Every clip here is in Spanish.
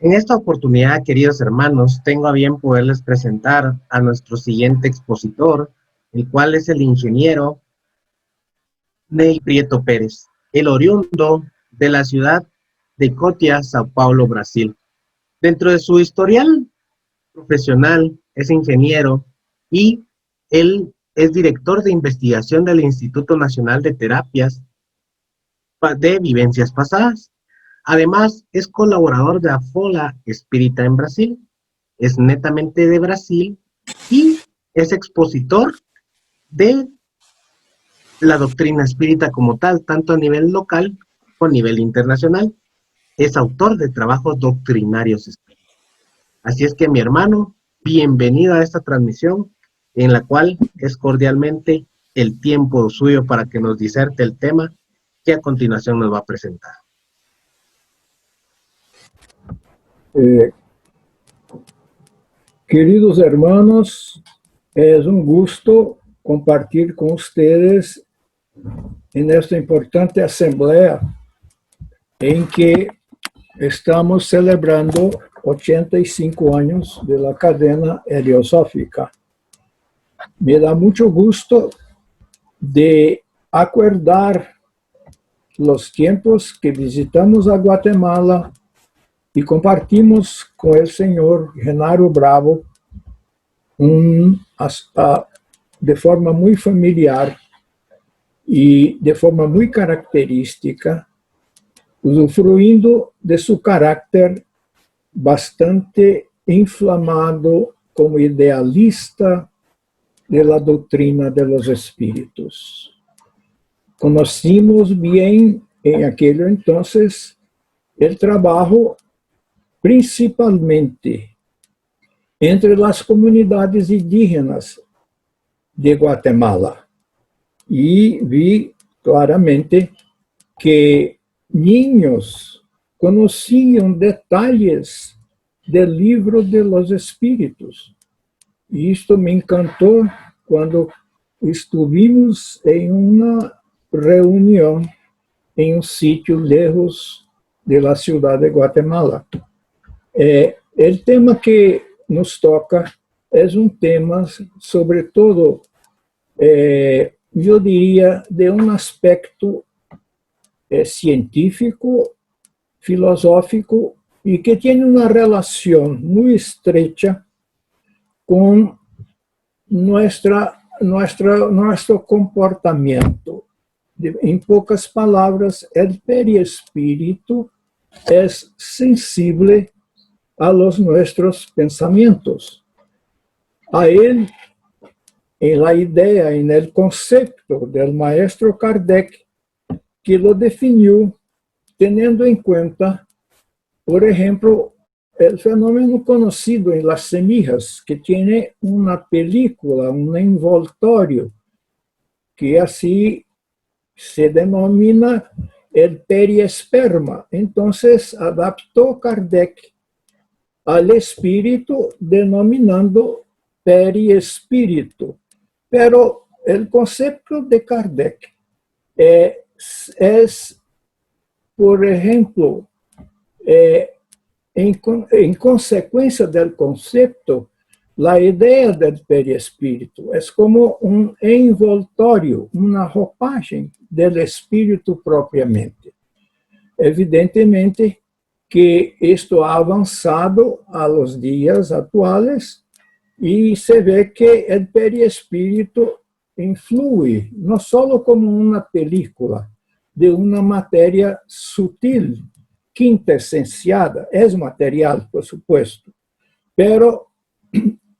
En esta oportunidad, queridos hermanos, tengo a bien poderles presentar a nuestro siguiente expositor, el cual es el ingeniero Ney Prieto Pérez, el oriundo de la ciudad de Cotia, Sao Paulo, Brasil. Dentro de su historial profesional, es ingeniero y él es director de investigación del Instituto Nacional de Terapias de Vivencias Pasadas. Además, es colaborador de Afola Espírita en Brasil, es netamente de Brasil y es expositor de la doctrina espírita como tal, tanto a nivel local como a nivel internacional. Es autor de trabajos doctrinarios espíritas. Así es que, mi hermano, bienvenido a esta transmisión en la cual es cordialmente el tiempo suyo para que nos diserte el tema que a continuación nos va a presentar. Queridos hermanos, es un gusto compartir con ustedes en esta importante asamblea en que estamos celebrando 85 años de la cadena heliosófica. Me da mucho gusto de acordar los tiempos que visitamos a Guatemala y compartimos con el señor Genaro Bravo de forma muy familiar y de forma muy característica, usufruindo de su carácter bastante inflamado como idealista de la doctrina de los espíritus. Conocimos bien en aquel entonces el trabajo principalmente entre las comunidades indígenas de Guatemala y vi claramente que niños conocían detalles del libro de los espíritus. Y esto me encantó cuando estuvimos en una reunión en un sitio lejos de la ciudad de Guatemala. El tema que nos toca es un tema, sobre todo, yo diría, de un aspecto científico, filosófico, y que tiene una relación muy estrecha con nuestro comportamiento. En pocas palabras, el perispíritu es sensible a los nuestros pensamientos. A él, en la idea, en el concepto del maestro Kardec, que lo definió teniendo en cuenta, por ejemplo, el fenómeno conocido en las semillas, que tiene una película, un envoltorio, que así se denomina el periesperma. Entonces, adaptó Kardec al espíritu denominando periespíritu. Pero el concepto de Kardec es, por ejemplo, en consecuencia del concepto, la idea del perispíritu es como un envoltorio, una roupagem del espíritu propiamente. Evidentemente que esto ha avançado a los días actuales y se ve que el perispíritu influye no solo como una película de una materia sutil, quintesenciada, es material, por supuesto, pero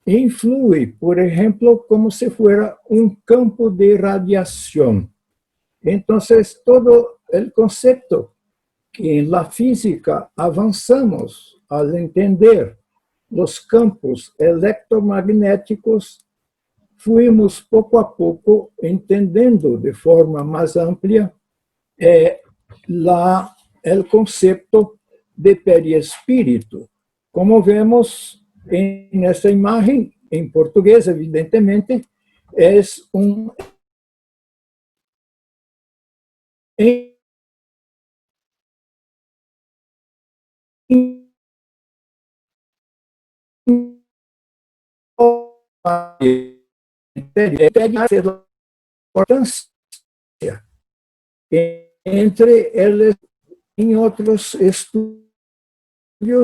influye, por ejemplo, como si fuera un campo de radiación. Entonces, todo el concepto que en la física avanzamos al entender los campos electromagnéticos, fuimos poco a poco entendiendo de forma más amplia el concepto de perispíritu. Como vemos en esta imagen, en portugués, evidentemente, es un importância entre eles. Em outros estudos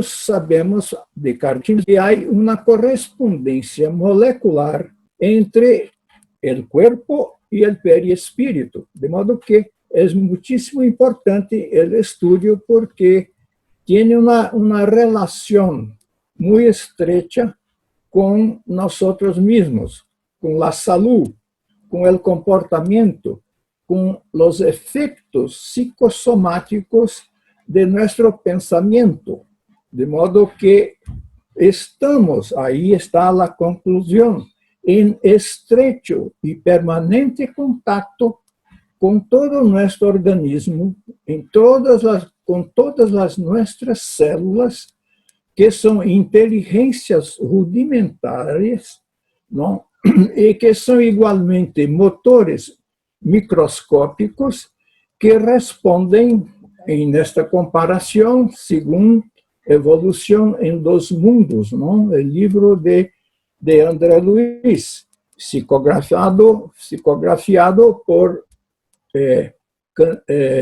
sabemos de Cartini que há uma correspondência molecular entre o corpo e o perispírito, de modo que é muitíssimo importante o estudo porque tem uma relação muito estreita com nós mesmos, com a saúde, com o comportamento, com os efeitos psicossomáticos de nosso pensamento, de modo que estamos, aí está a conclusão, em estrecho e permanente contato com todo o nosso organismo, com todas as nossas células, que são inteligências rudimentares, não? E que são igualmente motores microscópicos que respondem, nesta comparação, segundo Evolução em Dois Mundos, não? O livro de André Luiz, psicografiado por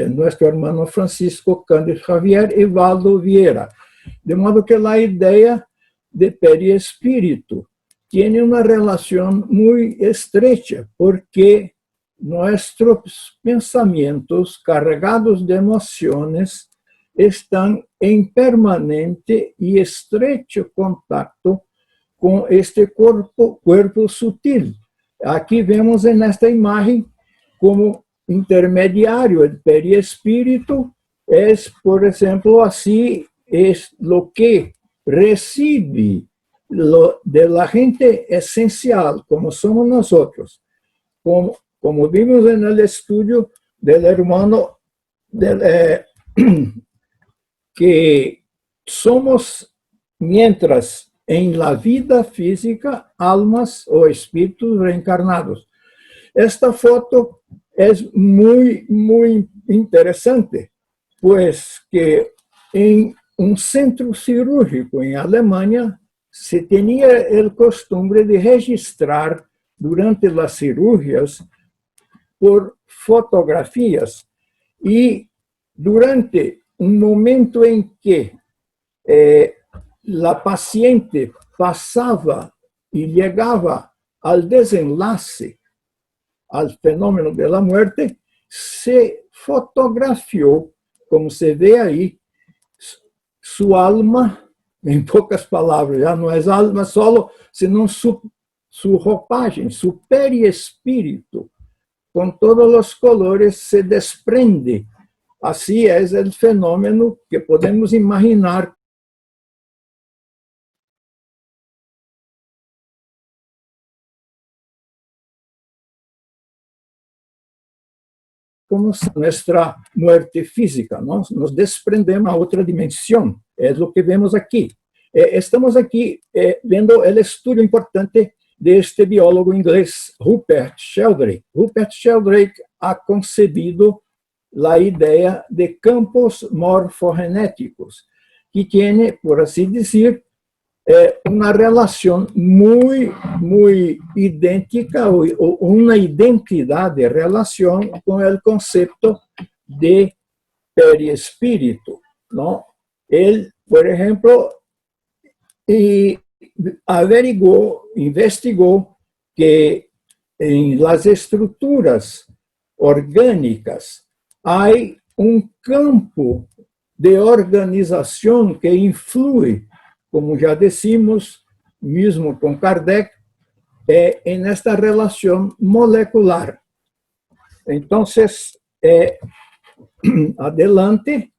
nosso irmão Francisco Cândido Xavier e Valdo Vieira. De modo que a ideia de perispírito tem uma relação muito estreita, porque nossos pensamentos carregados de emoções estão em permanente e estreito contato com este corpo sutil. Aqui vemos nesta imagem como intermediário o perispírito é, por exemplo, assim, é o que recebe de la gente essencial, como somos nós, como vimos no estudo del hermano que somos, mientras en la vida física, almas ou espíritos reencarnados. Esta foto é muito interessante, pois que em um centro cirúrgico em Alemanha se tinha o costume de registrar durante as cirurgias por fotografias e durante um momento em que a paciente passava e chegava ao desenlace, ao fenômeno da morte, se fotografiou, como se vê aí, sua alma, em poucas palavras, já não é alma solo, senão sua roupagem, seu perispírito, com todos os colores, se desprende. Assim é o fenômeno que podemos imaginar como nossa morte física. Nós nos desprendemos a outra dimensão. É o que vemos aqui. Estamos aqui vendo o estudo importante deste biólogo inglês, Rupert Sheldrake. Rupert Sheldrake ha concebido a ideia de campos morfogenéticos, que tem, por assim dizer, uma relação muito idêntica, ou uma identidade de relação com o conceito de perispírito. Não? Ele, por exemplo, investigou que em las estruturas orgânicas há um campo de organização que influi, como já dissemos, mesmo com Kardec, nesta relação molecular. Então, adelante.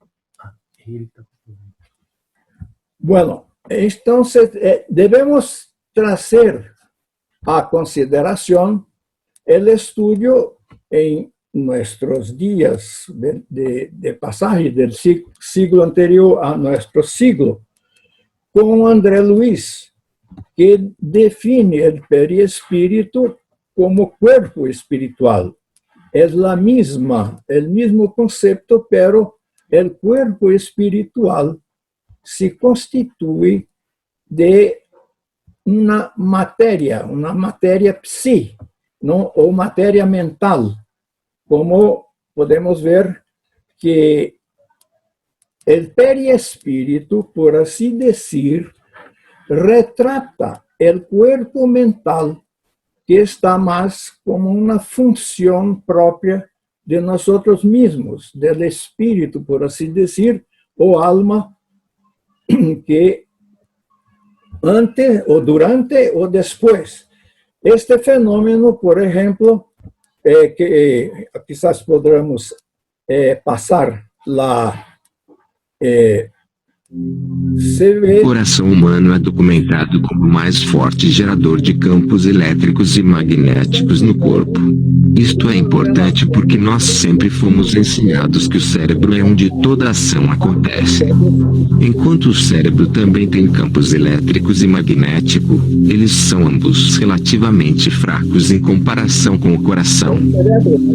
Bueno, então, devemos trazer a consideração o estudo em nossos dias de passagem do siglo anterior a nosso siglo, com André Luiz, que define o perispírito como corpo espiritual. É o mesmo conceito, pero o corpo espiritual se constitui de uma matéria psi, não? Ou matéria mental, como podemos ver que o perispírito, por assim dizer, retrata o corpo mental, que está mais como uma função própria de nós mesmos, do espírito, por assim dizer, ou alma, que antes, ou durante, ou depois. Este fenômeno, por exemplo, que quizás podamos passar lá, O coração humano é documentado como o mais forte gerador de campos elétricos e magnéticos no corpo. Isto é importante porque nós sempre fomos ensinados que o cérebro é onde toda ação acontece. Enquanto o cérebro também tem campos elétricos e magnético, eles são ambos relativamente fracos em comparação com o coração.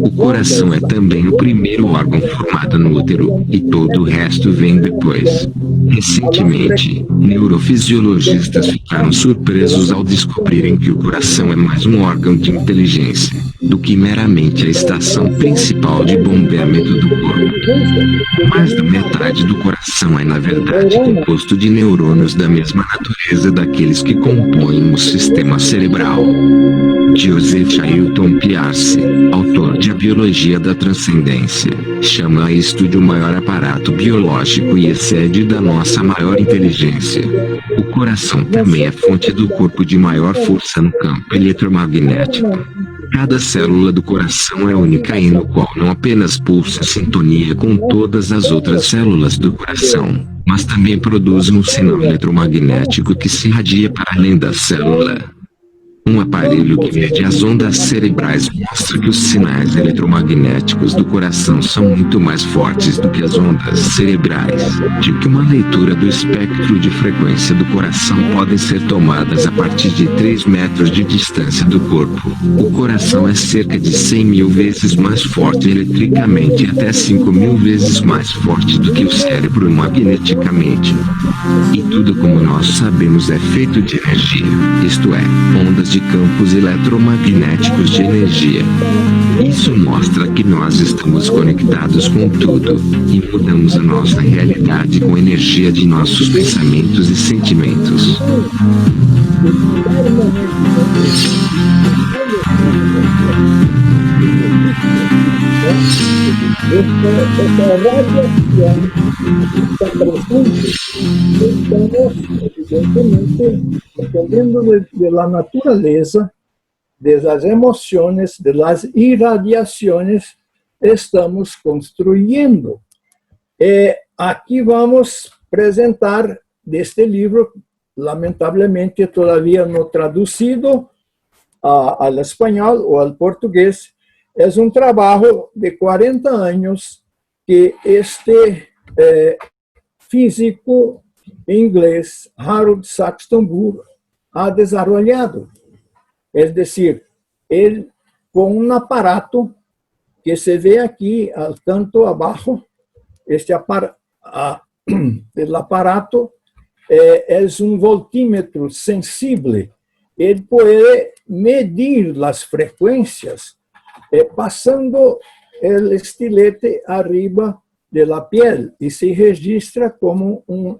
O coração é também o primeiro órgão formado no útero, e todo o resto vem depois. Recentemente, neurofisiologistas ficaram surpresos ao descobrirem que o coração é mais um órgão de inteligência do que meramente a estação principal de bombeamento do corpo. Mais da metade do coração é, na verdade, composto de neurônios da mesma natureza daqueles que compõem o sistema cerebral. Joseph Ailton Pierce, autor de A Biologia da Transcendência, chama isto de o maior aparato biológico e excede da nossa maior inteligência. O coração também é fonte do corpo de maior força no campo eletromagnético. Cada célula do coração é única e no qual não apenas pulsa em sintonia com todas as outras células do coração, mas também produz um sinal eletromagnético que se irradia para além da célula. Um aparelho que mede as ondas cerebrais mostra que os sinais eletromagnéticos do coração são muito mais fortes do que as ondas cerebrais, de que uma leitura do espectro de frequência do coração podem ser tomadas a partir de 3 metros de distância do corpo. O coração é cerca de 100.000 vezes mais forte eletricamente e até 5.000 vezes mais forte do que o cérebro magneticamente. E tudo, como nós sabemos, é feito de energia, isto é, ondas de campos eletromagnéticos de energia. Isso mostra que nós estamos conectados com tudo, e mudamos a nossa realidade com a energia de nossos pensamentos e sentimentos. Esta radiación está presente. Estamos, evidentemente, dependiendo de la naturaleza, de las emociones, de las irradiaciones, estamos construyendo. Aqui vamos apresentar deste livro, lamentavelmente todavía no traducido al espanhol ou al português. É um trabalho de 40 anos que este físico inglês Harold Saxton Burr ha desarrollado. É decir, ele com um aparato que se vê aqui al canto abaixo, este aparato é um voltímetro sensível. Ele pode medir as frequências passando o estilete arriba de la piel e se registra como um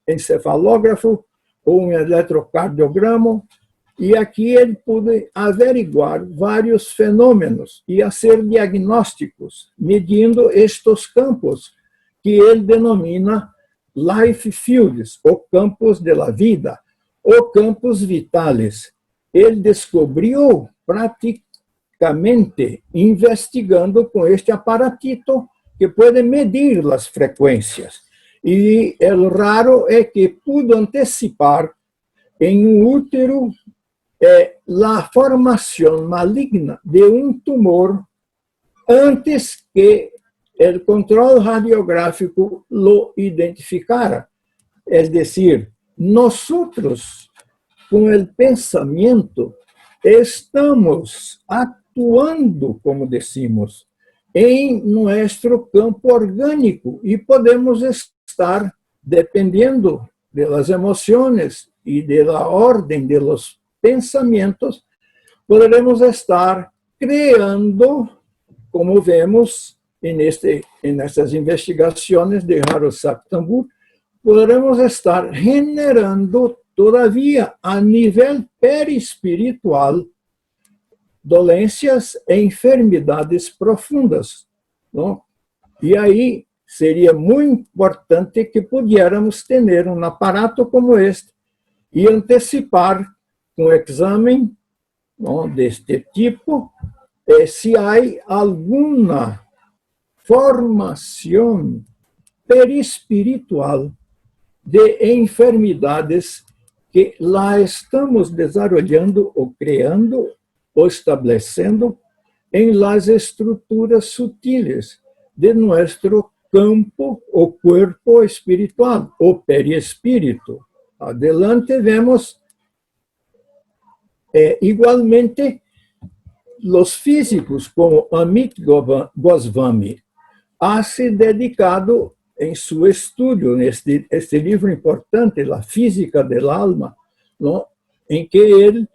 encefalógrafo ou um eletrocardiograma. E aqui ele pode averiguar vários fenômenos e fazer diagnósticos, medindo estes campos que ele denomina life fields, ou campos de la vida, ou campos vitales. Ele descobriu praticamente investigando com este aparatito que pode medir as frequências. E o raro é que pudo antecipar em um útero a formação maligna de um tumor antes que o controle radiográfico lo identificara. É decir, nós, com o pensamento, estamos atuando, como decimos, em nosso campo orgânico e podemos estar, dependendo de las emociones y de la orden de los pensamientos, podremos estar creando, como vemos en estas investigaciones de Harold Sack-Tambur, podremos estar generando todavía a nivel perispiritual dolencias e enfermedades profundas, ¿no? E aí seria muito importante que pudiéramos ter um aparato como este e antecipar um exame, ¿no?, deste tipo, se há alguma formação perispiritual de enfermidades que lá estamos desenvolvendo ou criando ou estabelecendo em las estruturas sutiles de nosso campo o cuerpo espiritual, o perispírito. Adelante vemos igualmente los físicos, como Amit Goswami, ha se dedicado em seu estudo, este livro importante, La Física del Alma, ¿no?, em que ele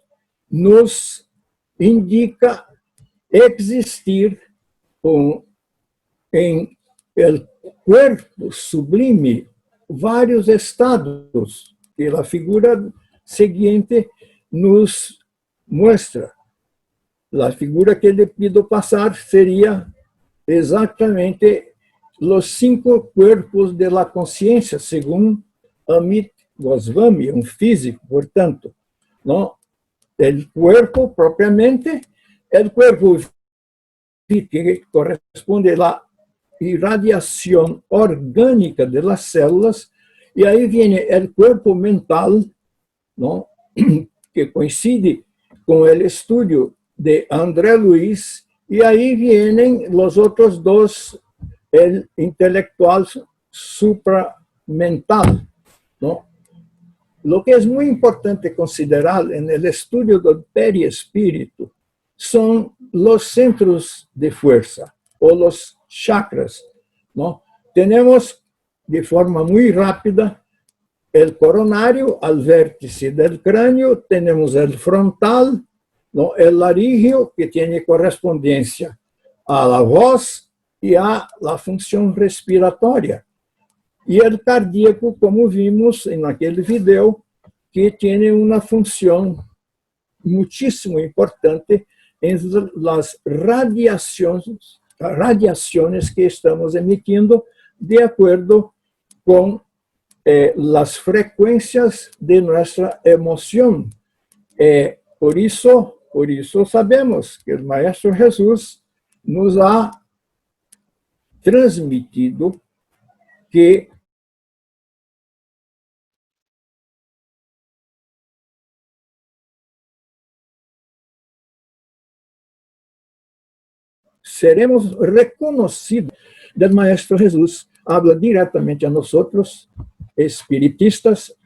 nos indica existir em el cuerpo sublime vários estados que a figura seguinte nos muestra. A figura que lhe pido passar seria exatamente os 5 cuerpos de la consciência, segundo Amit Goswami, um físico, portanto, ¿no? El cuerpo propriamente, el cuerpo que corresponde a la irradiación orgánica de las células, y ahí viene el cuerpo mental, ¿no?, que coincide con el estudio de André Luiz, y ahí vienen los otros dos, el intelectual supramental, ¿no? Lo que es muy importante considerar en el estudio del perispíritu son los centros de fuerza o los chakras, ¿no? Tenemos de forma muy rápida el coronario al vértice del cráneo, tenemos el frontal, ¿no?, el laríngeo, que tiene correspondencia a la voz y a la función respiratoria. Y el cardíaco, como vimos en aquel video, que tiene una función muchísimo importante en las radiaciones que estamos emitiendo de acuerdo con las frecuencias de nuestra emoción. Por eso sabemos que el Maestro Jesús nos ha transmitido que seremos reconocidos. El Maestro Jesús habla directamente a nosotros, espiritistas,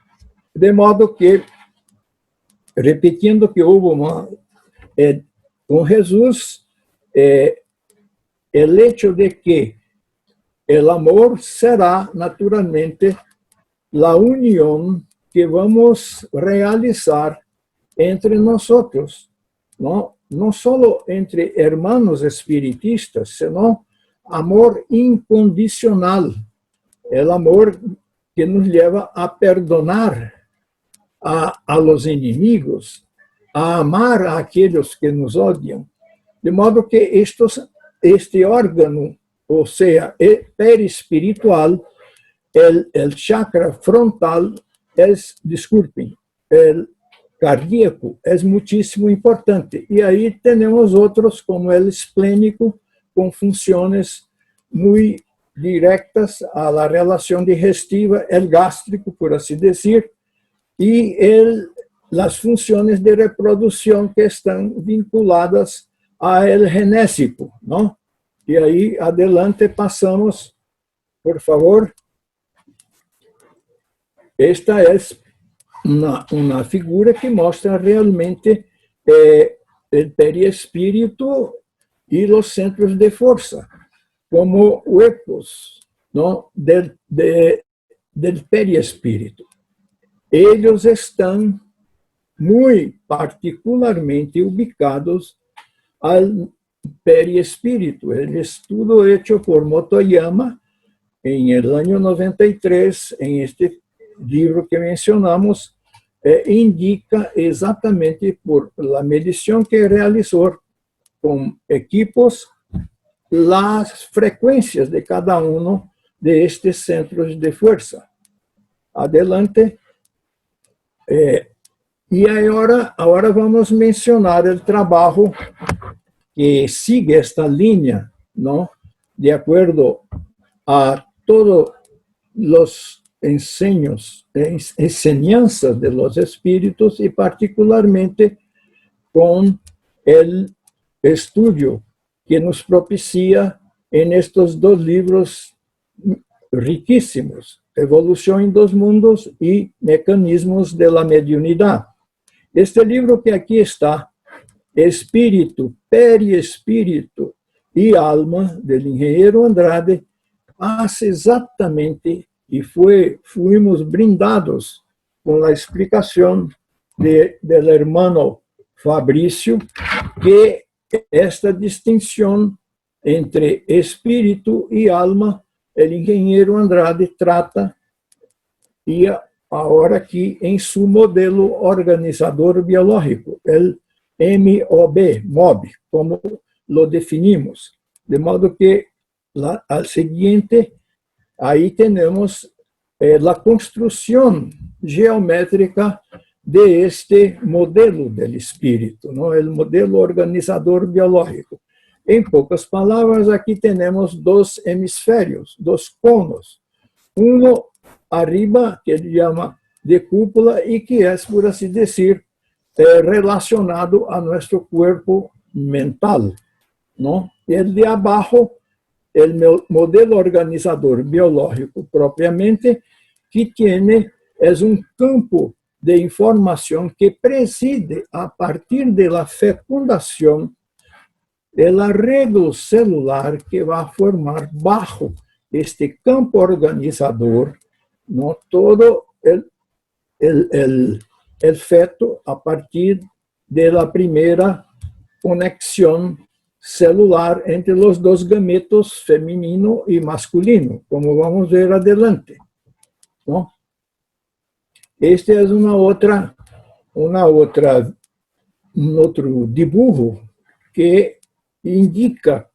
de modo que, repitiendo que hubo con Jesús, el hecho de que el amor será naturalmente la unión que vamos a realizar entre nosotros, ¿no? No solo entre hermanos espiritistas, sino amor incondicional, el amor que nos lleva a perdonar a los inimigos, a amar a aquellos que nos odian. De modo que este órgano, o sea, el perispiritual, el chakra frontal, el cardíaco es muchísimo importante. Y ahí tenemos otros como el esplénico, con funciones muy directas a la relación digestiva, el gástrico, por así decir, y las funciones de reproducción que están vinculadas a el genésico, ¿no? Y ahí adelante pasamos, por favor. Esta es una figura que muestra realmente el perispíritu y los centros de fuerza como huecos, ¿no?, del perispíritu. ellos están muy particularmente ubicados al perispíritu. El estudio hecho por Motoyama en el año 93, en este libro que mencionamos, indica exatamente por la medición que realizó con equipos las frecuencias de cada uno de estes centros de fuerza. Adelante. E agora vamos mencionar o trabalho que sigue esta linha, não? De acordo a todos os enseñanças de los espíritos e particularmente com o estudo que nos propicia em estes dois livros riquíssimos, Evolução dos Mundos e Mecanismos de la Mediunidade. Este livro que aqui está, Espírito, Perispírito e Alma, do engenheiro Andrade, faz exatamente, e fomos brindados com a explicação do hermano Fabrício, que esta distinção entre espírito e alma, o engenheiro Andrade trata, e agora aqui em seu modelo organizador biológico, o MOB, como lo definimos. De modo que, al seguinte, aí temos a construção geométrica de este modelo do espírito, não? O modelo organizador biológico. Em poucas palavras, aqui temos dois hemisférios, dois conos. Um arriba, que ele chama de cúpula, e que é, por assim dizer, relacionado a nosso corpo mental, não? E el de abaixo, o modelo organizador biológico propriamente, que tiene, é um campo de informação que preside, a partir da fecundação, a rede celular que vai formar bajo este campo organizador, no todo el feto a partir de la primeira conexão celular entre os dois gametos feminino e masculino, como vamos ver adelante, ¿no? Este é um outro dibujo que indica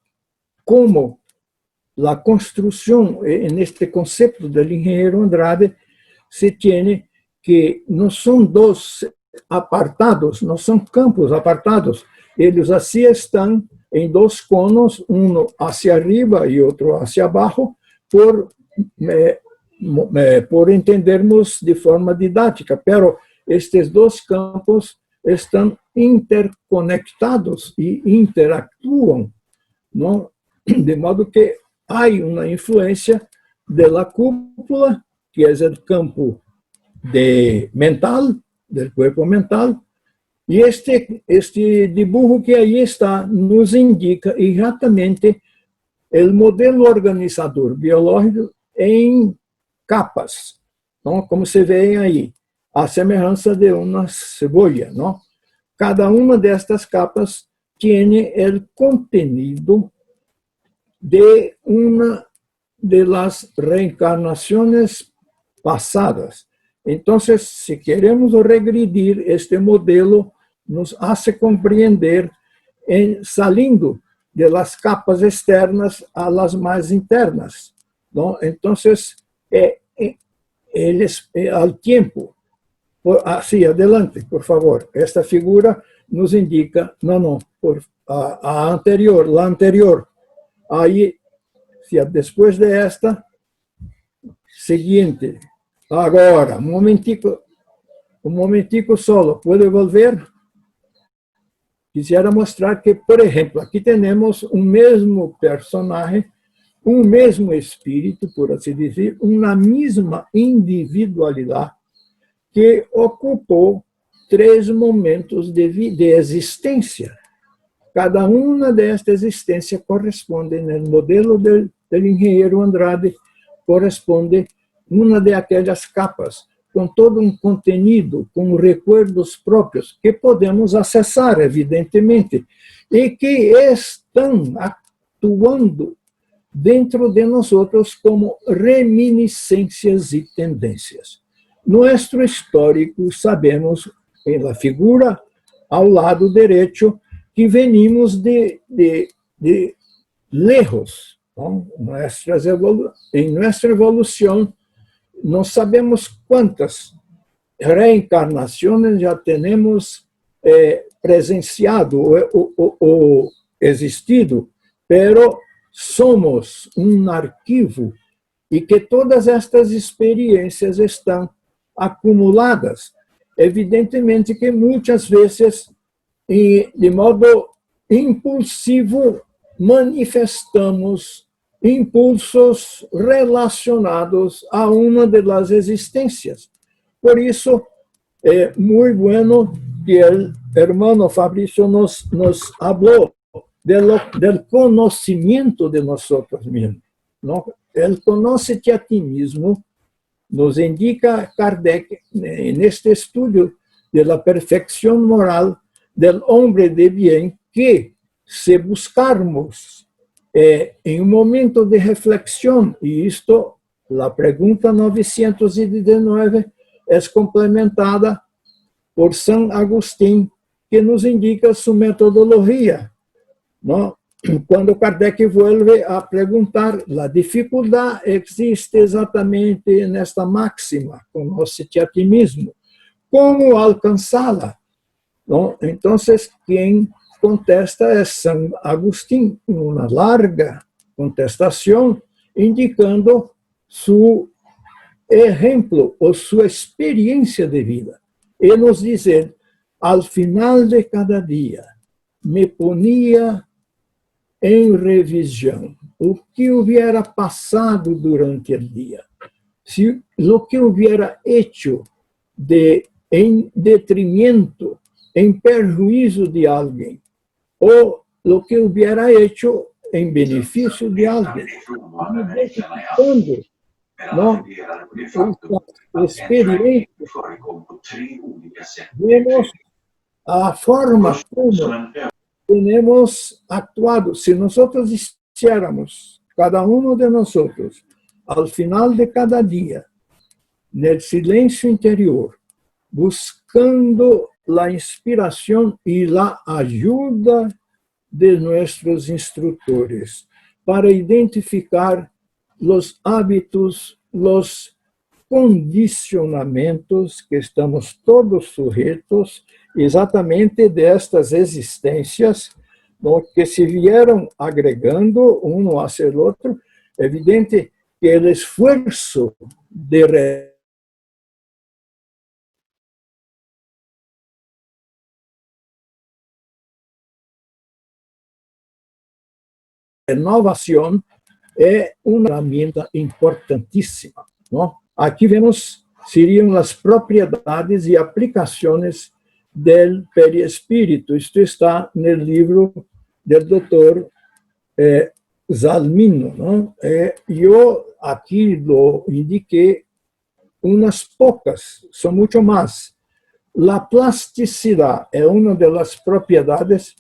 como a construção, neste conceito do engenheiro Andrade, se tem que não são dois apartados, não são campos apartados, eles assim estão em dois conos, um hacia arriba e outro hacia abaixo, por entendermos de forma didática, pero estes dois campos estão interconectados e interactuam, não? De modo que há uma influência da cúpula, que é o campo mental, do corpo mental, e este dibujo que aí está nos indica exatamente o modelo organizador biológico em capas, não? Como se vê aí, a semelhança de uma cebola, não? Cada uma destas capas tem o contenido de uma de las reencarnações passadas. Então, se queremos regredir este modelo, nos hace compreender saliendo de las capas externas a las mais internas, ¿no? Então, al tiempo, assim, adelante, por favor. Esta figura nos indica, a anterior. Aí, depois de esta, seguinte. Agora, um momentico solo. ¿Puedo volver? Quisiera mostrar que, por exemplo, aqui temos um mesmo personagem, um mesmo espírito, por assim dizer, uma mesma individualidade que ocupou 3 momentos de existência. Cada uma desta existência corresponde, no modelo do engenheiro Andrade, corresponde uma de aquelas capas, com todo um contenido, com recuerdos próprios, que podemos acessar, evidentemente, e que estão atuando dentro de nós como reminiscências e tendências. Nosso histórico, sabemos, pela figura ao lado direito, que venimos de lejos. Então, em nossa evolução, não sabemos quantas reencarnações já temos presenciado ou existido, pero somos um arquivo e que todas estas experiências estão acumuladas. Evidentemente que muitas vezes, de modo impulsivo, manifestamos impulsos relacionados a uma das existências. Por isso, é muito bueno que o hermano Fabrício nos falou del conhecimento de nós mesmos. El conócete a ti mismo nos indica Kardec neste estudo de la perfección moral del hombre de bien que, se buscarmos em um momento de reflexão, e isto, a pergunta 919, é complementada por São Agostinho, que nos indica sua metodologia. ¿No? Quando Kardec vuelve a perguntar, a dificuldade existe exatamente nesta máxima, conócete a ti mesmo. Como alcançá-la? Então, quem contesta é São Agostinho, uma larga contestação, indicando seu exemplo ou sua experiência de vida. E nos dizer, ao final de cada dia, me ponia em revisão o que hubiera passado durante o dia, se o que hubiera hecho em detrimento, em perjuízo de alguém, ou o que hubiera hecho em benefício de alguém. Quando essa experiência, vemos a forma como temos actuado. Se nós hiciéramos, cada um de nós, ao final de cada dia, no silêncio interior, buscando a inspiração e a ajuda de nossos instrutores para identificar os hábitos, os condicionamentos que estamos todos sujeitos exatamente destas existências, que se vieram agregando um a ser outro. É evidente que o esforço de renovação é uma ferramenta importantíssima. Aqui vemos, seriam as propriedades e aplicações del perispírito. Isto está no livro do Dr. Zalmino. Eu aqui lo indiquei umas poucas, são muito mais. A plasticidade é uma das propriedades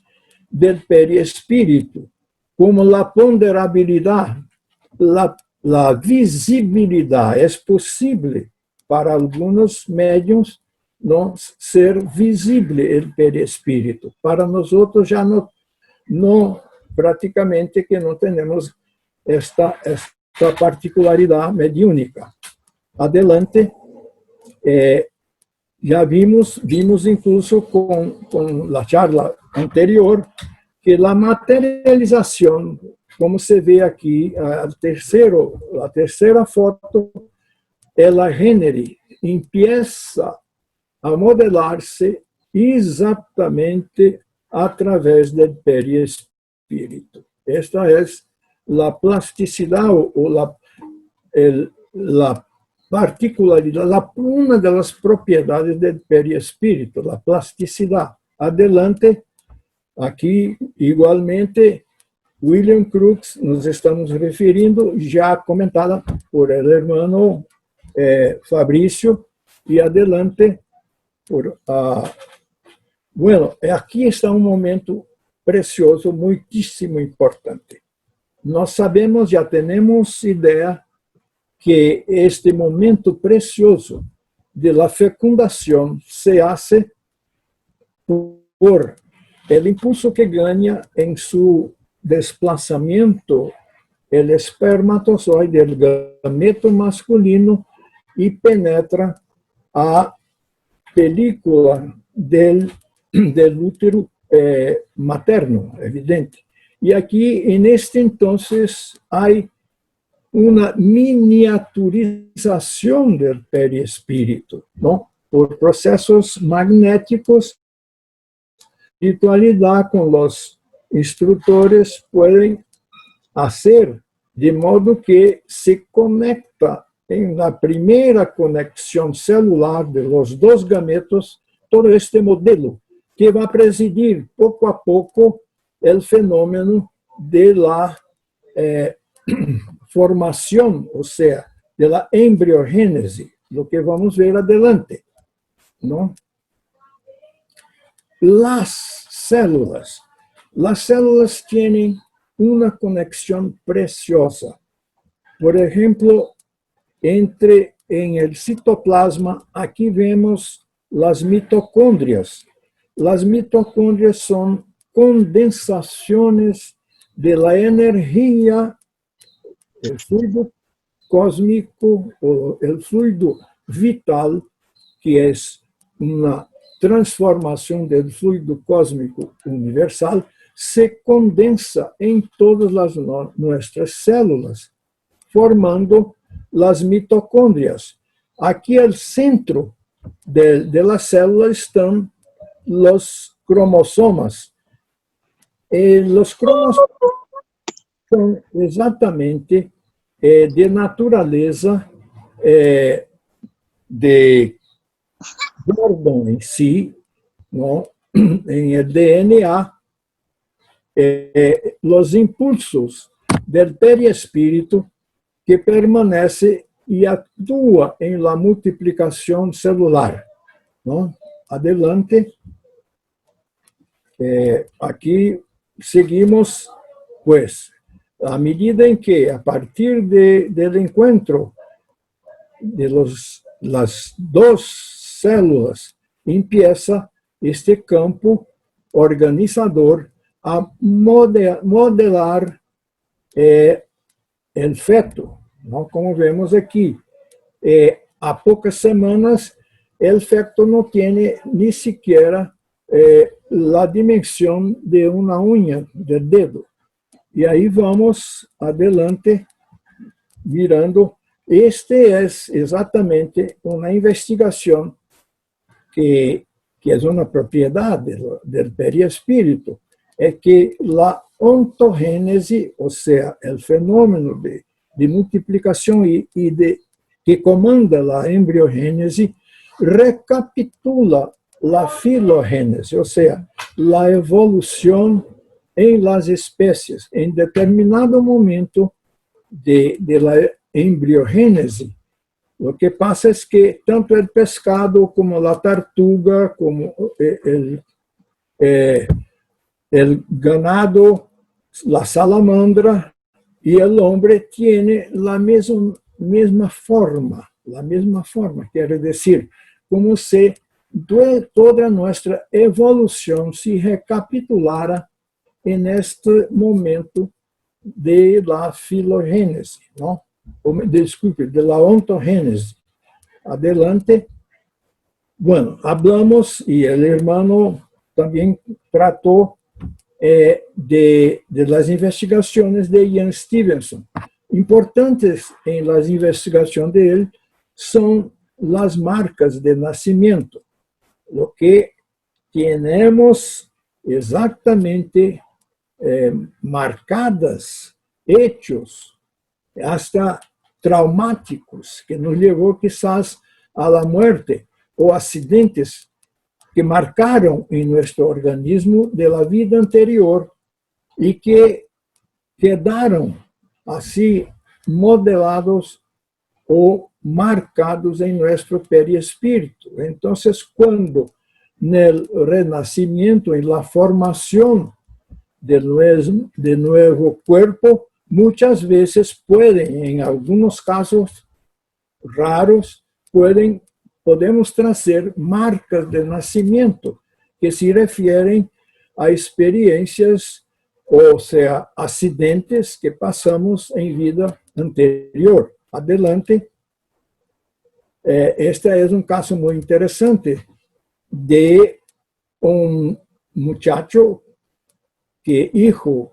do perispírito, como a ponderabilidade, a visibilidade. É possível para alguns médiums não ser visível o perispírito. Para nós outros já não praticamente que não temos esta particularidade mediúnica. Adelante, já vimos incluso com a charla anterior que a materialização, como se vê aqui, a terceira foto, ela genere, empieza a modelar-se exatamente através do perispírito. Esta é a plasticidade ou a particularidade, uma das propriedades do perispírito, a plasticidade. Adelante, aqui, igualmente, William Crookes, nos estamos referindo, já comentada por el hermano Fabrício, y adelante. Bueno, aquí está un momento precioso, muchísimo importante. Nós sabemos, já temos ideia, que este momento precioso de la fecundação se hace por el impulso que ganha em su desplazamiento el espermatozoide del gameto masculino y penetra a película del útero materno, evidente. Y aquí, en este entonces, hay una miniaturización del perispíritu, ¿no? Por procesos magnéticos, espiritualidad con los instructores pueden hacer de modo que se conecta en la primera conexión celular de los dos gametos todo este modelo que va a presidir poco a poco el fenómeno de la formación, o sea, de la embriogénesis, lo que vamos a ver adelante, ¿no? Las células tienen una conexión preciosa. Por ejemplo, en el citoplasma, aquí vemos las mitocondrias. Las mitocondrias son condensaciones de la energía, el fluido cósmico o el fluido vital, que es una transformación del fluido cósmico universal, se condensa en todas nuestras células, formando las mitocondrias. Aquí al centro de la célula están los cromosomas. Los cromosomas son exactamente de naturaleza de orden en sí, ¿no? En el DNA, los impulsos del perispíritu que permanece y actúa en la multiplicación celular, ¿no? Adelante. Aquí seguimos, pues, a medida en que a partir del encuentro de las dos células empieza este campo organizador a modelar el feto, ¿no? Como vemos aquí, a pocas semanas el feto no tiene ni siquiera la dimensión de una uña del dedo. Y ahí vamos adelante mirando. Este es exactamente una investigación que es una propiedad del perispíritu, es que la ontogénesis, o sea, el fenómeno de multiplicación que comanda la embriogénesis, recapitula la filogénesis, o sea, la evolución en las especies. En determinado momento de la embriogénesis, lo que pasa es que tanto el pescado como la tortuga, como el ganado, la salamandra y el hombre tiene la misma forma, quiere decir, como si toda nuestra evolución se recapitulara en este momento de la filogénesis, ¿no? Disculpe, de la ontogénesis. Adelante. Bueno, hablamos, y el hermano también trató de las investigaciones de Ian Stevenson. Importantes en las investigaciones de él son las marcas de nacimiento, lo que tenemos exactamente marcadas, hechos, hasta traumáticos, que nos llevó quizás a la muerte, o accidentes que marcaron en nuestro organismo de la vida anterior y que quedaron así modelados o marcados en nuestro perispíritu. Entonces, cuando en el renacimiento, en la formación de nuevo cuerpo, muchas veces pueden, en algunos casos raros, podemos trazer marcas de nacimiento que se refieren a experiencias, ou seja, acidentes que passamos em vida anterior. Adelante. Este é um caso muito interessante de um muchacho que é hijo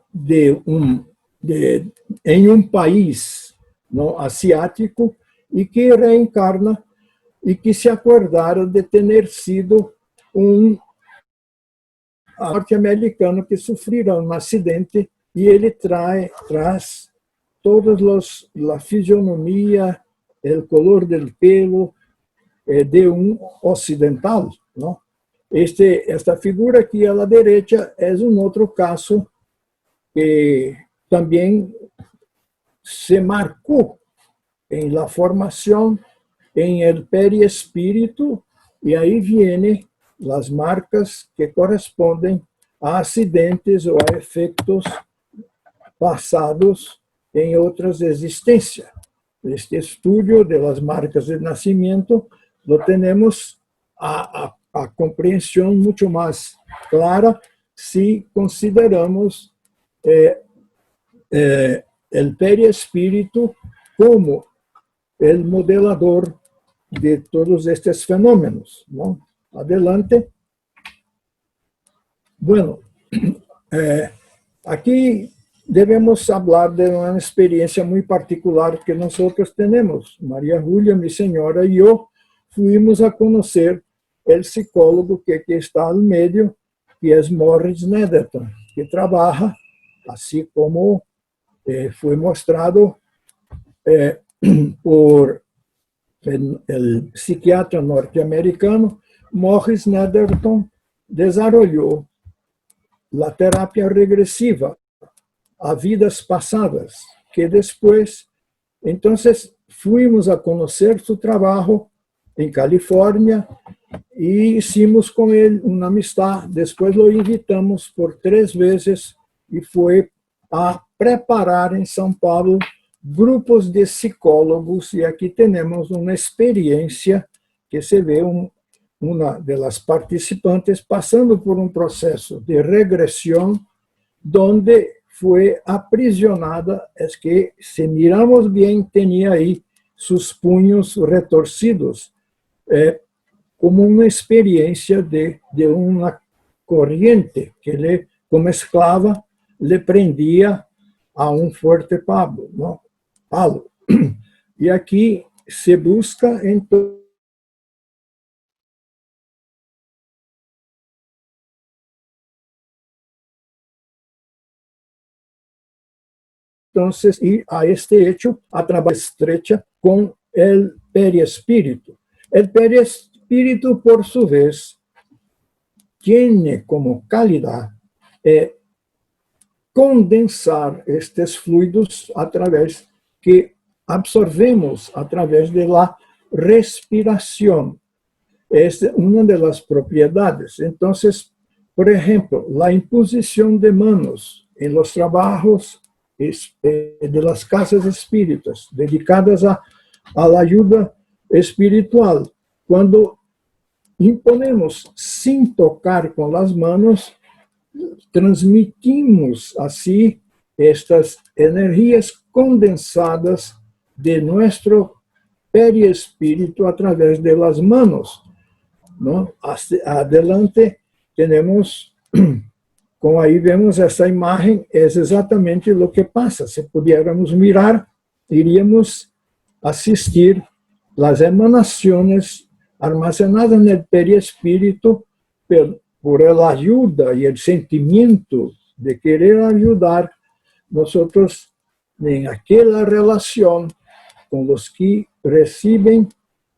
em um país não asiático e que reencarna e que se acordaram de ter sido um norte-americano que sofreu um acidente e ele traz todos a fisionomia, o color do pelo de um ocidental, não? Esta figura aqui à direita é um outro caso que também se marcou em la formação en el perispíritu, y ahí vienen las marcas que corresponden a accidentes o a efectos pasados en otras existencias. Este estudio de las marcas de nacimiento lo tenemos a compreensão muito mais clara si consideramos el perispíritu como el modelador de todos estes fenômenos, ¿no? Adelante. Bueno, aqui devemos falar de uma experiência muito particular que nós temos. Maria Júlia, minha senhora, e eu fuimos a conhecer o psicólogo que aqui está ao meio, que é Morris Netherton, que trabalha, assim como foi mostrado por el psiquiatra norte-americano. Morris Netherton desarrolló la terapia regresiva a vidas pasadas, que después, entonces, fuimos a conocer su trabajo en California y hicimos con él una amistad. Después lo invitamos por 3 veces y fue a preparar en São Paulo grupos de psicólogos, e aqui temos uma experiência que se vê uma das participantes passando por um processo de regressão, onde foi aprisionada, é que, se miramos bem, tinha aí seus punhos retorcidos, como uma experiência de uma corrente que, como esclava, lhe prendia a um forte palo, não? E aqui se busca, então, ir a este hecho a través estrecha com o perispírito. O perispírito, por sua vez, tem como qualidade condensar estes fluidos através que absorvemos através da respiração. Esta é uma das propriedades. Então, por exemplo, a imposição de manos em los trabalhos de las casas espíritas dedicadas a la ajuda espiritual. Quando imponemos sem tocar com as manos, transmitimos assim estas energias condensadas de nosso perispírito através de las manos, ¿no? Adelante temos, como aí vemos essa imagem, é exatamente o que passa. Se pudiéramos mirar, iríamos assistir as emanações armazenadas no perispírito por a ajuda e o sentimento de querer ajudar nosotros em aquela relação com os que recebem,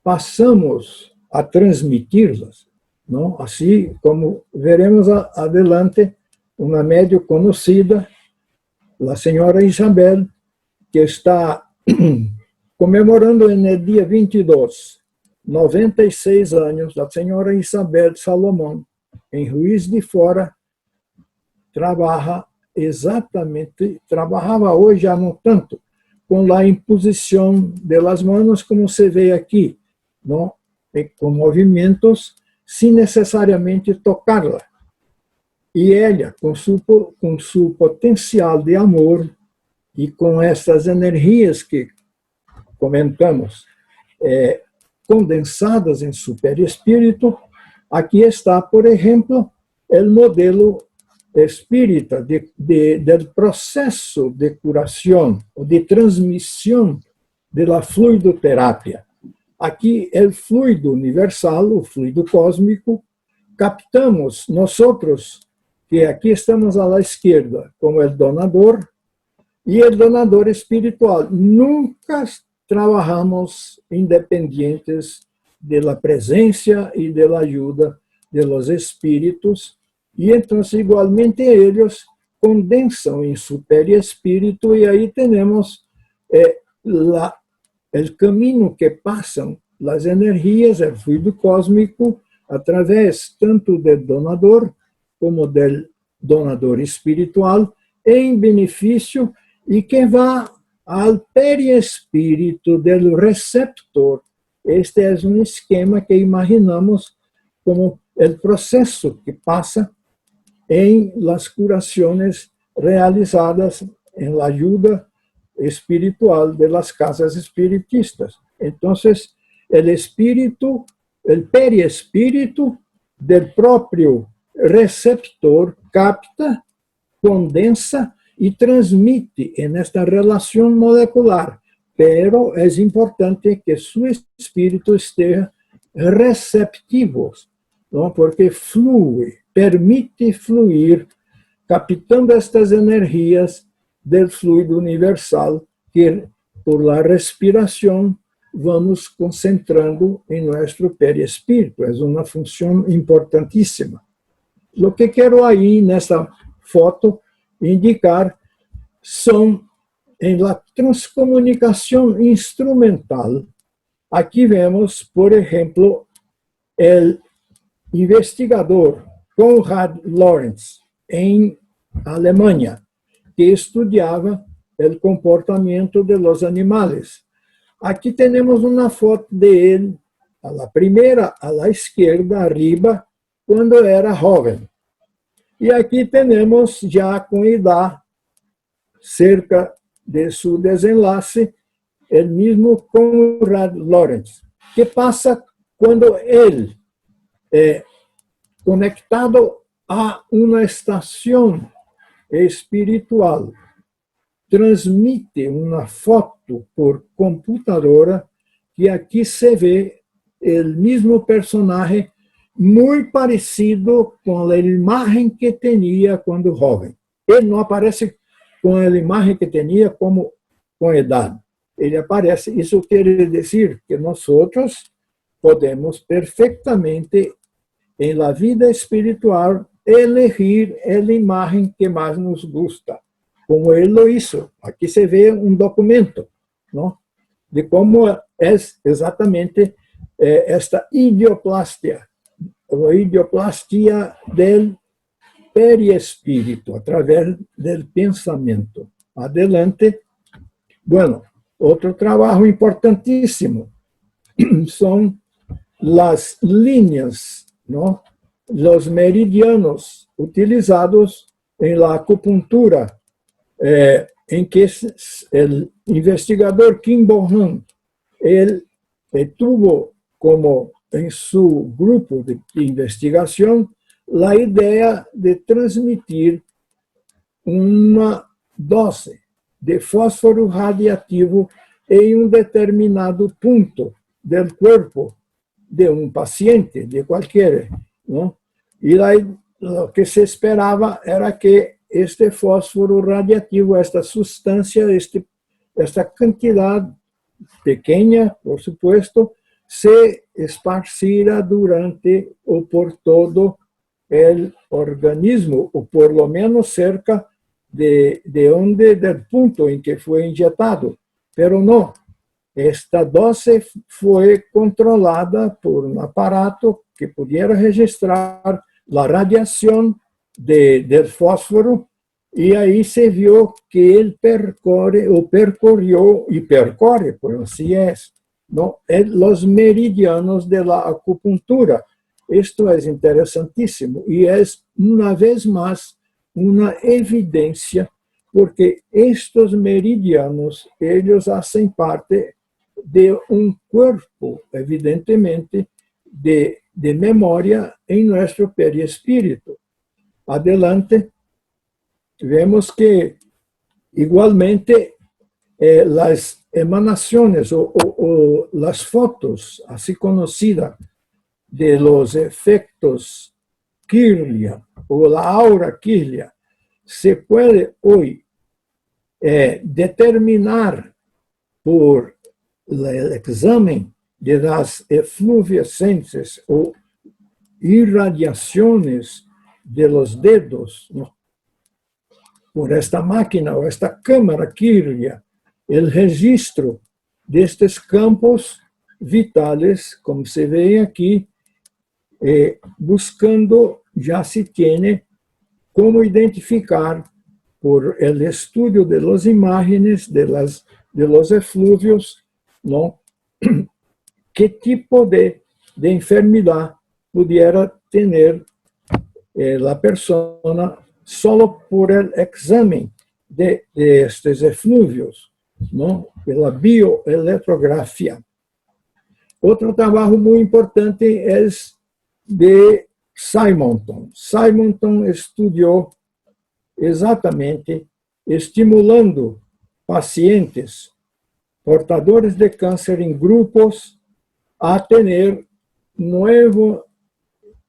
passamos a transmiti-las, não? Assim como veremos adelante, uma médium conhecida, a senhora Isabel, que está comemorando no dia 22, 96 anos da senhora Isabel Salomão, em Juiz de Fora, trabalhava hoje já não tanto, com a imposição das mãos, como se vê aqui, não? E com movimentos, sem necessariamente tocá-la. E ela, com seu potencial de amor e com essas energias que comentamos, condensadas em superespírito, aqui está, por exemplo, o modelo espírita do processo de curação, ou de transmissão da fluidoterapia. Aqui, o fluido universal, o fluido cósmico, captamos nós, que aqui estamos à esquerda, como o donador, e o donador espiritual. Nunca trabalhamos independentes da presença e da ajuda de los espíritos, e então, igualmente, eles condensam em superespírito, e aí temos o caminho que passam as energias, o fluido cósmico, através tanto do donador como do donador espiritual, em benefício, e que vai ao perispírito do receptor. Este é um esquema que imaginamos como o processo que passa em las curações realizadas em la ajuda espiritual de las casas espiritistas. Então, o espírito, o perispírito do próprio receptor capta, condensa e transmite nesta relação molecular. Pero é importante que seu espírito esteja receptivo, não? Porque flui, permite fluir, captando estas energias do fluido universal que, por la respiração, vamos concentrando em nosso perispírito. É uma função importantíssima. O que quero aí, nessa foto, indicar são, em la transcomunicação instrumental, aqui vemos, por exemplo, o investigador Konrad Lorenz, em Alemanha, que estudava o comportamento de los animais. Aqui temos uma foto de ele, a primeira, à esquerda, arriba, quando era jovem. E aqui temos, já com idade, cerca de seu desenlace, o mesmo Konrad Lorenz. Que passa quando ele é conectado a uma estação espiritual, transmite uma foto por computadora, que aqui se vê o mesmo personagem, muito parecido com a imagem que tinha quando jovem. Ele não aparece com a imagem que tinha como com a idade. Ele aparece, isso quer dizer que nós podemos perfeitamente, em la vida espiritual, elegir a imagem que mais nos gusta, como ele lo hizo. Aqui se vê um documento, não? De como é exatamente esta idioplastia, a idioplastia do perispírito, através do pensamento. Adelante. Bueno, outro trabalho importantíssimo são as linhas, não? Os meridianos utilizados em la acupuntura, em que o investigador Kim Bo-han, ele tuvo como em seu grupo de investigação a ideia de transmitir uma dose de fósforo radiativo em um determinado ponto do corpo de um paciente, de qualquer, não? E aí, o que se esperava era que este fósforo radiativo, esta substância, esta quantidade pequena, por supuesto, se esparcira durante ou por todo o organismo, ou por lo menos cerca del punto em que foi injetado. Pero não, esta dose fue controlada por un aparato que pudiera registrar la radiación del fósforo, y ahí se vio que él percorrió y percorre, pues así es, ¿no?, los meridianos de la acupuntura. Esto es interesantísimo y es, una vez más, una evidencia, porque estos meridianos, ellos hacen parte de un cuerpo, evidentemente, de memoria en nuestro perispíritu. Adelante, vemos que igualmente las emanaciones o las fotos, así conocidas, de los efectos Kirlian o la aura Kirlian, se puede hoy determinar por el examen de las efluvescencias o irradiaciones de los dedos, ¿no?, por esta máquina o esta cámara Kirlian, el registro de estos campos vitales, como se ve aquí, buscando, ya se tiene cómo identificar por el estudio de las imágenes de los efluvios, ¿no?, qué tipo de enfermedad pudiera tener la persona solo por el examen de estos efluvios, ¿no?, de la bioeletrografía. Otro trabajo muy importante es de Simonton. Simonton estudió exatamente estimulando pacientes portadores de cáncer en grupos a tener nueva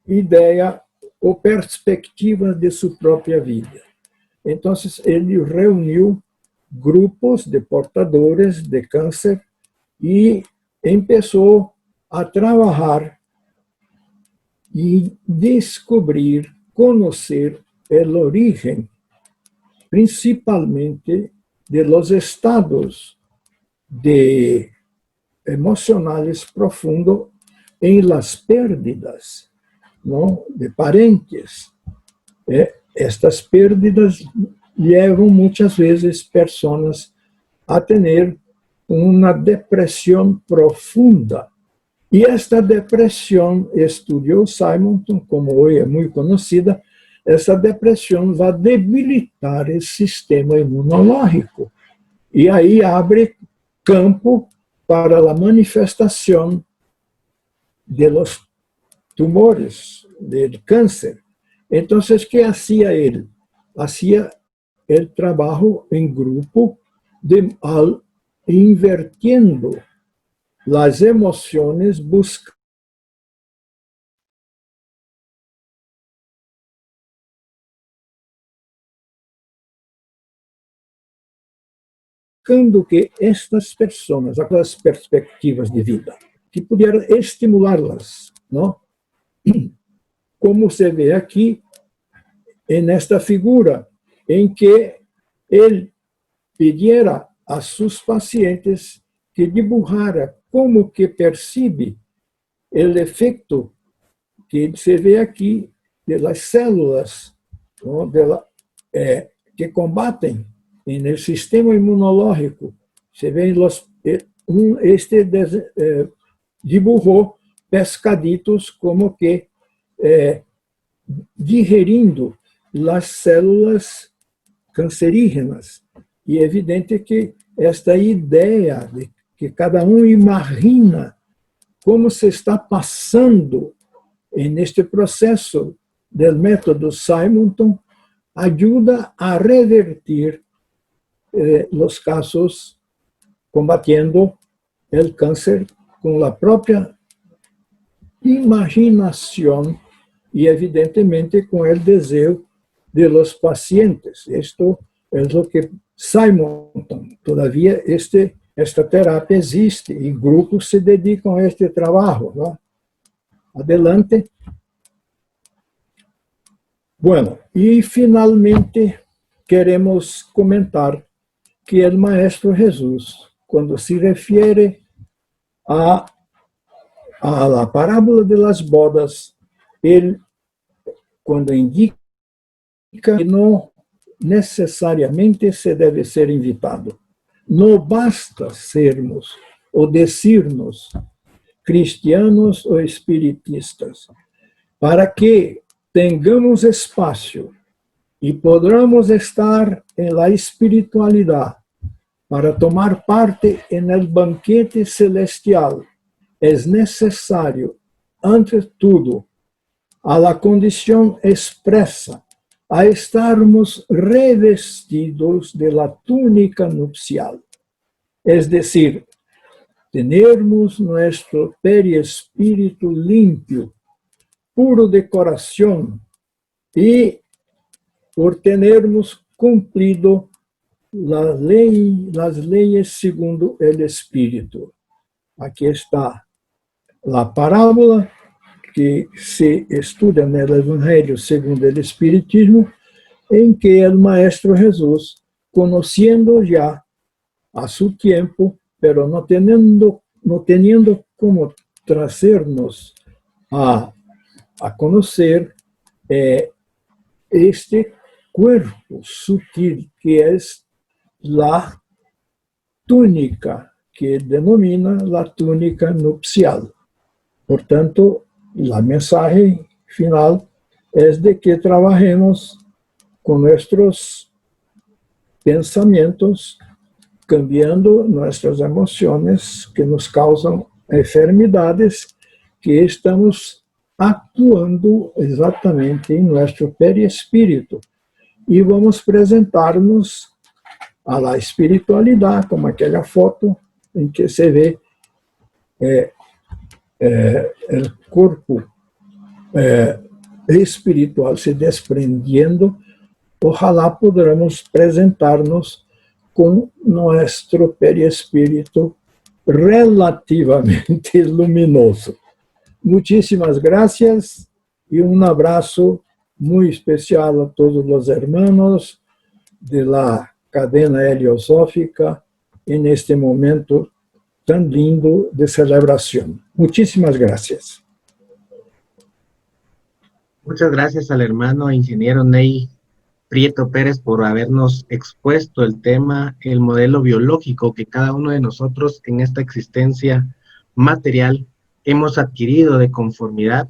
idea o perspectiva de su propia vida. Entonces, él reunió grupos de portadores de cáncer y empezó a trabajar y descubrir, conocer el origen, principalmente de los estados emocionales profundos en las pérdidas, ¿no?, de parentes. Estas pérdidas llevan muchas veces personas a tener una depresión profunda. Y esta depresión, estudió Simonton, como hoy es muy conocida, essa depressão vai debilitar esse sistema imunológico. E aí abre campo para a manifestação de los tumores, del cáncer. Então, o que hacía ele? Hacía el trabajo en grupo invirtiendo las emociones, buscando que estas pessoas, aquelas perspectivas de vida, que pudieran estimularlas, ¿no? Como se ve aquí, en esta figura, en que él pidiera a sus pacientes que dibujara como que percibe el efecto que se ve aquí de las células, ¿no?, que combaten en el sistema inmunológico. Se ven dibujó pescaditos como que digerindo las células cancerígenas. E é evidente que esta ideia de que cada um imagina como se está passando neste processo do método Simonton ajuda a revertir os casos combatiendo o câncer com a própria imaginação e, evidentemente, com o desejo de los pacientes. Esto es lo que Simonton, todavía esta terapia existe y grupos se dedican a este trabajo, ¿no? Adelante. Bueno, y finalmente queremos comentar que el Maestro Jesús, cuando se refiere a la parábola de las bodas, él, cuando indica que no necesariamente se debe ser invitado. No basta sermos o decirnos cristianos o espiritistas. Para que tengamos espacio y podamos estar en la espiritualidad para tomar parte en el banquete celestial, es necesario, ante todo, a la condición expresa, a estarmos revestidos de la túnica nupcial. Es decir, tenermos nuestro perispíritu limpio, puro de corazón, y por tenermos cumplido las leyes segundo el Espíritu. Aquí está la parábola que se estuda en el Evangelio según el Espiritismo, en que el Maestro Jesús, conociendo ya a su tiempo, pero no teniendo cómo traernos a conocer este cuerpo sutil que es la túnica, que denomina la túnica nupcial. Por tanto, el mensaje final es de que trabajemos con nuestros pensamientos, cambiando nuestras emociones que nos causan enfermedades, que estamos actuando exatamente en nuestro perispíritu. Y vamos presentarnos a la espiritualidad, como aquella foto en que se ve el cuerpo espiritual se desprendiendo. Ojalá podamos presentarnos con nuestro perispíritu relativamente luminoso. Muchísimas gracias y un abrazo muy especial a todos los hermanos de la cadena heliosófica en este momento tan lindo de celebración. Muchísimas gracias. Muchas gracias al hermano ingeniero Ney Prieto Pérez por habernos expuesto el tema, el modelo biológico que cada uno de nosotros en esta existencia material hemos adquirido de conformidad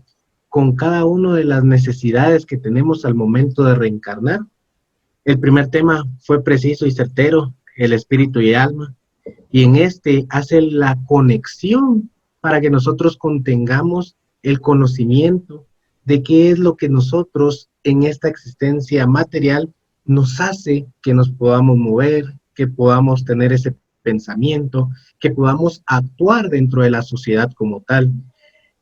con cada una de las necesidades que tenemos al momento de reencarnar. El primer tema fue preciso y certero, el espíritu y alma, y en este hace la conexión para que nosotros contengamos el conocimiento de qué es lo que nosotros en esta existencia material nos hace que nos podamos mover, que podamos tener ese pensamiento, que podamos actuar dentro de la sociedad como tal.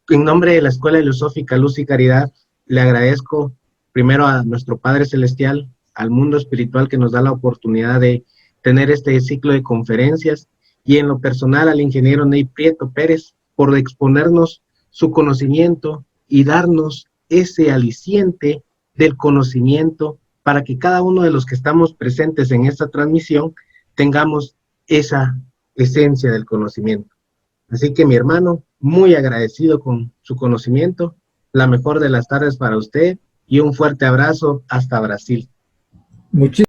En nombre de la Escuela Heliosófica Luz y Caridad, le agradezco primero a nuestro Padre Celestial, al mundo espiritual que nos da la oportunidad de tener este ciclo de conferencias, y en lo personal al ingeniero Ney Prieto Pérez por exponernos su conocimiento y darnos ese aliciente del conocimiento para que cada uno de los que estamos presentes en esta transmisión tengamos esa esencia del conocimiento. Así que mi hermano, muy agradecido con su conocimiento, la mejor de las tardes para usted y un fuerte abrazo hasta Brasil. Muchísimas